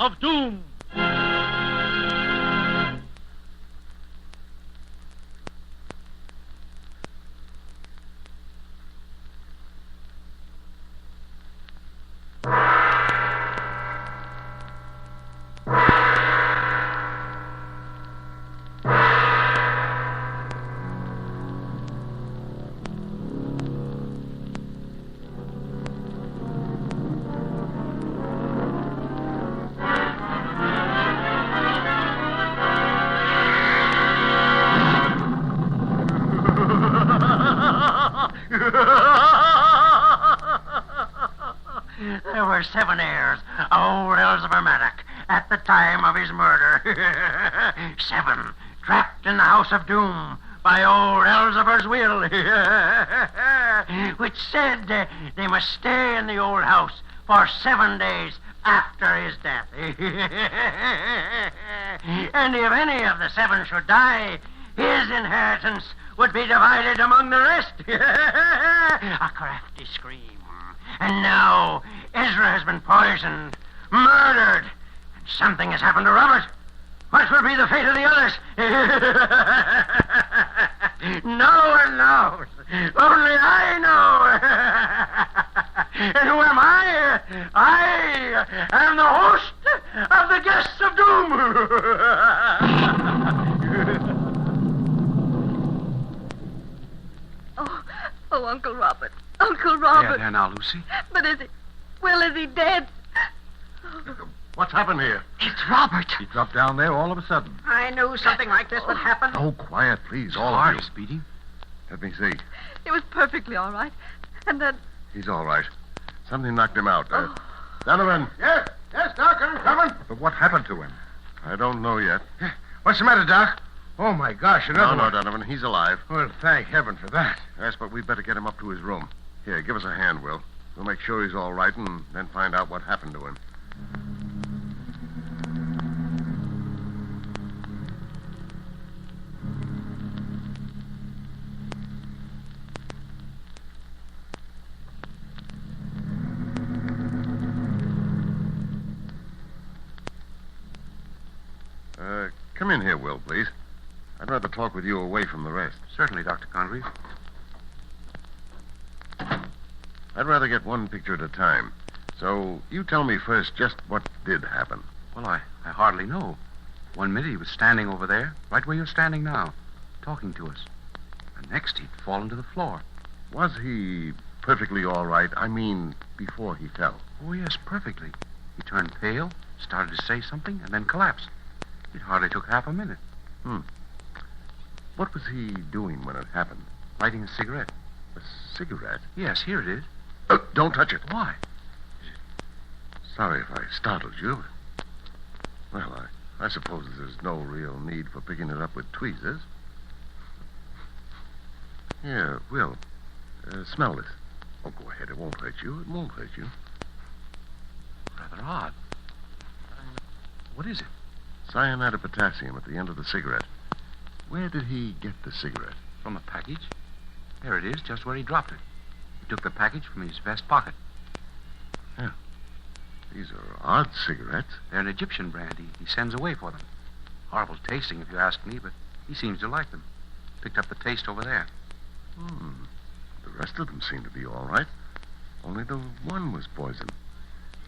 of Doom. There were 7 heirs, old Elzevir Maddock, at the time of his murder. 7, trapped in the House of Doom by old Elzevir's will, which said they must stay in the old house for 7 days after his death. And if any of the 7 should die, his inheritance would be divided among the rest. A crafty scream. And now Ezra has been poisoned, murdered, and something has happened to Robert. What will be the fate of the others? No one knows. Only I know. And who am I? I am the host of the Guests of Doom. Oh, Uncle Robert. Uncle Robert. There now, Lucy. But is he... Well, is he dead? What's happened here? It's Robert. He dropped down there all of a sudden. I knew something like this would happen. Oh, quiet, please, all Heart of is you. beating. Let me see. He was perfectly all right. And then... He's all right. Something knocked him out. Donovan. Yes, Doc, I'm coming. But what happened to him? I don't know yet. What's the matter, Doc? Oh, my gosh, another No, one. Donovan, he's alive. Well, thank heaven for that. Yes, but we'd better get him up to his room. Here, give us a hand, Will. We'll make sure he's all right and then find out what happened to him. Come in here, Will, please. I'd rather talk with you away from the rest. Certainly, Dr. Congreve. I'd rather get one picture at a time. So you tell me first just what did happen. Well, I hardly know. 1 minute he was standing over there, right where you're standing now, talking to us. And next he'd fallen to the floor. Was he perfectly all right? I mean, before he fell. Oh, yes, perfectly. He turned pale, started to say something, and then collapsed. It hardly took half a minute. What was he doing when it happened? Lighting a cigarette. A cigarette? Yes, here it is. Don't touch it. Why? Sorry if I startled you. Well, I suppose there's no real need for picking it up with tweezers. Here, Will, smell this. Oh, go ahead. It won't hurt you. It won't hurt you. Rather odd. What is it? Cyanide of potassium at the end of the cigarette. Where did he get the cigarette? From a package. There it is, just where he dropped it. He took the package from his vest pocket. Yeah. These are odd cigarettes. They're an Egyptian brand. He sends away for them. Horrible tasting, if you ask me, but he seems to like them. Picked up the taste over there. The rest of them seem to be all right. Only the one was poisoned.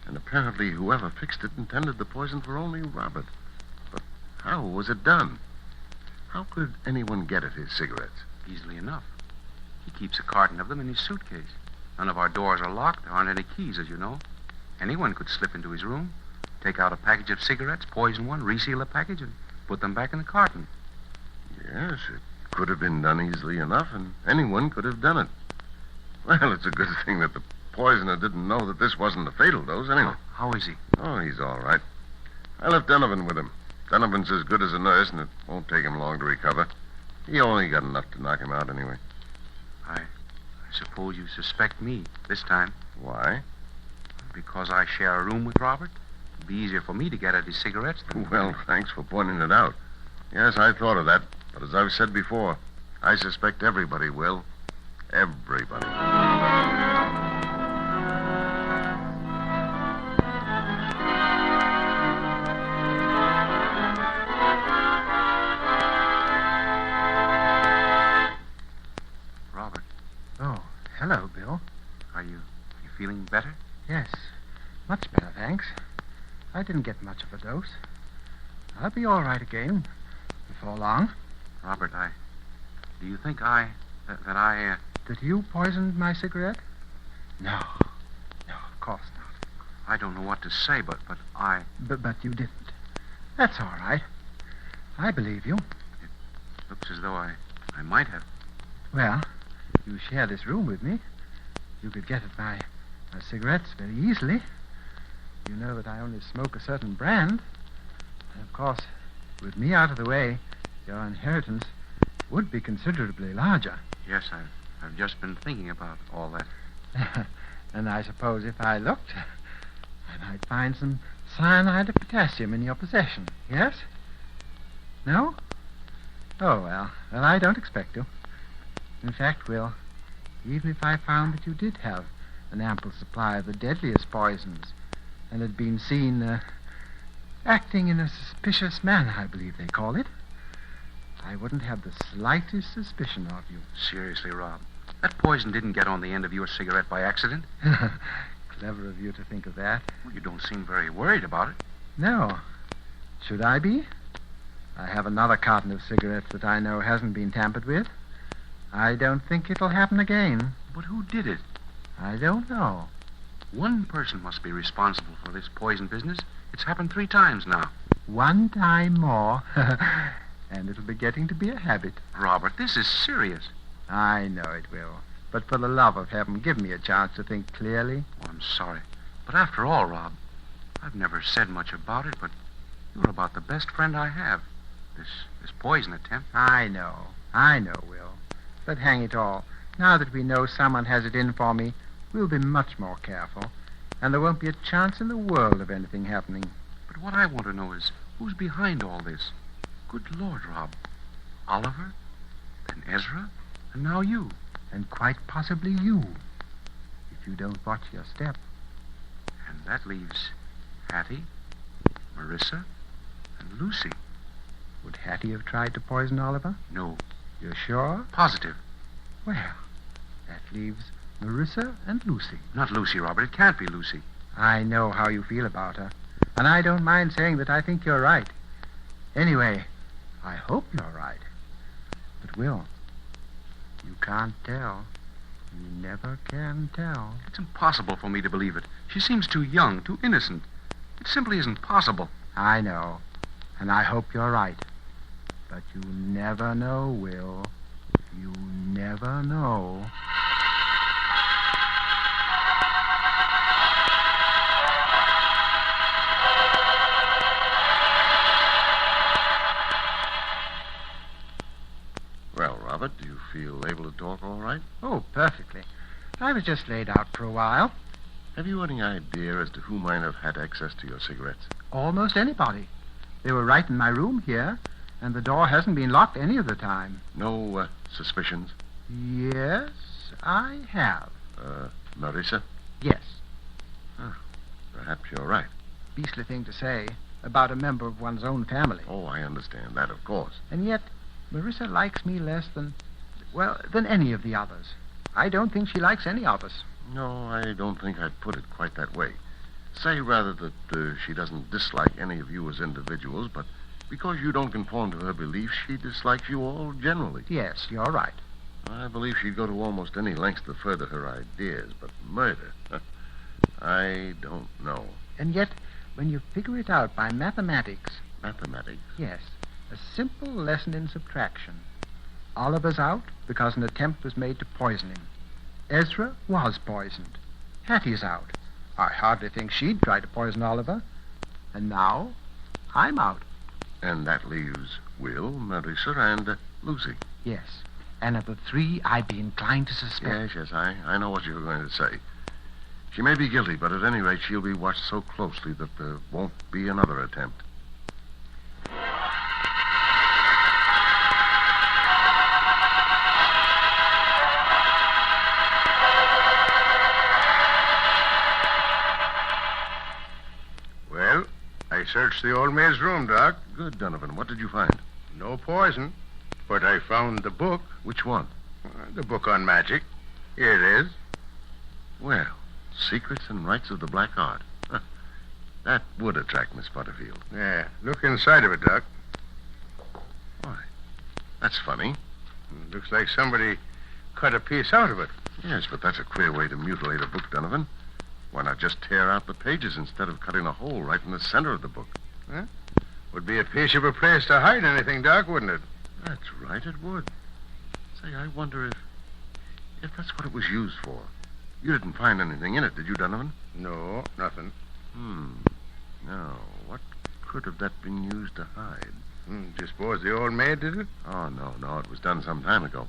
And apparently whoever fixed it intended the poison for only Robert. But how was it done? How could anyone get at his cigarettes? Easily enough. He keeps a carton of them in his suitcase. None of our doors are locked. There aren't any keys, as you know. Anyone could slip into his room, take out a package of cigarettes, poison one, reseal the package, and put them back in the carton. Yes, it could have been done easily enough, and anyone could have done it. Well, it's a good thing that the poisoner didn't know that this wasn't a fatal dose, anyway. How is he? Oh, he's all right. I left Donovan with him. Donovan's as good as a nurse, and it won't take him long to recover. He only got enough to knock him out anyway. I suppose you suspect me this time. Why? Because I share a room with Robert? It'd be easier for me to get at his cigarettes than... Well, thanks for pointing it out. Yes, I thought of that. But as I've said before, I suspect everybody will. Everybody. hello, Bill. Are you feeling better? Yes, much better, thanks. I didn't get much of a dose. I'll be all right again before long. Robert, do you think that That you poisoned my cigarette? No, of course not. I don't know what to say, but I... But you didn't. That's all right. I believe you. Looks as though I might have. Well, you share this room with me. You could get at my cigarettes very easily. You know that I only smoke a certain brand. And of course, with me out of the way, your inheritance would be considerably larger. Yes, I've just been thinking about all that. And I suppose if I looked, I might find some cyanide of potassium in your possession. Yes? No? Oh, well, I don't expect to. In fact, Will, even if I found that you did have an ample supply of the deadliest poisons and had been seen acting in a suspicious manner, I believe they call it, I wouldn't have the slightest suspicion of you. Seriously, Rob, that poison didn't get on the end of your cigarette by accident? Clever of you to think of that. Well, you don't seem very worried about it. No. Should I be? I have another carton of cigarettes that I know hasn't been tampered with. I don't think it'll happen again. But who did it? I don't know. One person must be responsible for this poison business. It's happened 3 times now. One time more, and it'll be getting to be a habit. Robert, this is serious. I know it will. But for the love of heaven, give me a chance to think clearly. Oh, I'm sorry. But after all, Rob, I've never said much about it, but you're about the best friend I have. This poison attempt. I know, Will. But hang it all, now that we know someone has it in for me, we'll be much more careful, and there won't be a chance in the world of anything happening. But what I want to know is who's behind all this. Good Lord, Rob. Oliver, then Ezra, and now you. And quite possibly you, if you don't watch your step. And that leaves Hattie, Marissa, and Lucy. Would Hattie have tried to poison Oliver? No. You're sure? Positive. Well, that leaves Marissa and Lucy. Not Lucy, Robert. It can't be Lucy. I know how you feel about her, and I don't mind saying that I think you're right. Anyway, I hope you're right. But, Will, you can't tell. You never can tell. It's impossible for me to believe it. She seems too young, too innocent. It simply isn't possible. I know, and I hope you're right. But you never know, Will. You never know. Well, Robert, do you feel able to talk all right? Oh, perfectly. I was just laid out for a while. Have you any idea as to who might have had access to your cigarettes? Almost anybody. They were right in my room here, and the door hasn't been locked any of the time. No suspicions? Yes, I have. Marissa? Yes. Perhaps you're right. Beastly thing to say about a member of one's own family. Oh, I understand that, of course. And yet, Marissa likes me less than any of the others. I don't think she likes any of us. No, I don't think I'd put it quite that way. Say rather that she doesn't dislike any of you as individuals, but because you don't conform to her beliefs, she dislikes you all generally. Yes, you're right. I believe she'd go to almost any lengths to further her ideas, but murder, I don't know. And yet, when you figure it out by mathematics... Mathematics? Yes, a simple lesson in subtraction. Oliver's out because an attempt was made to poison him. Ezra was poisoned. Hattie's out. I hardly think she'd try to poison Oliver. And now, I'm out. And that leaves Will, Marissa, and Lucy. Yes. And of the 3, I'd be inclined to suspect... Yes, I know what you were going to say. She may be guilty, but at any rate, she'll be watched so closely that there won't be another attempt. Well, I searched the old maid's room, Doc. Good, Donovan. What did you find? No poison. But I found the book. Which one? The book on magic. Here it is. Well, Secrets and Rites of the Black Art. Huh. That would attract Miss Butterfield. Yeah. Look inside of it, Doc. Why? That's funny. Looks like somebody cut a piece out of it. Yes, but that's a queer way to mutilate a book, Donovan. Why not just tear out the pages instead of cutting a hole right in the center of the book? Huh? Would be a piece of a place to hide anything, Doc, wouldn't it? That's right, it would. Say, I wonder if that's what it was used for. You didn't find anything in it, did you, Donovan? No, nothing. Now, what could have that been used to hide? Just suppose the old maid did it? Oh, no, it was done some time ago.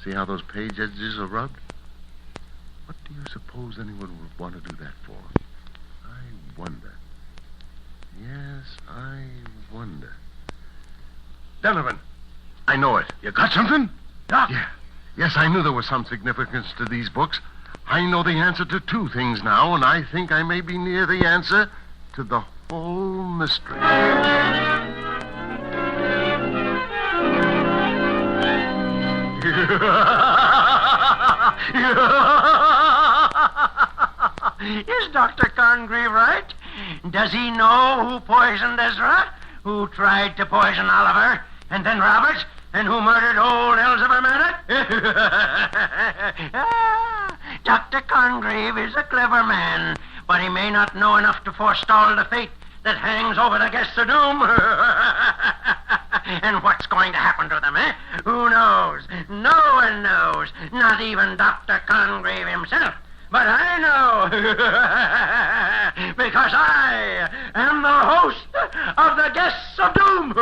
See how those page edges are rubbed? What do you suppose anyone would want to do that for? I wonder. Yes, I wonder. Donovan, I know it. You got something? Doc. Yeah. Yes, I knew there was some significance to these books. I know the answer to two things now, and I think I may be near the answer to the whole mystery. Is Dr. Congreve right? Does he know who poisoned Ezra? Who tried to poison Oliver? And then Robert? And who murdered old Elzevir Manet? Dr. Congreve is a clever man, but he may not know enough to forestall the fate that hangs over the guests of doom. And what's going to happen to them, eh? Who knows? No one knows. Not even Dr. Congreve himself. But I know. Because I am the host of the guests of doom.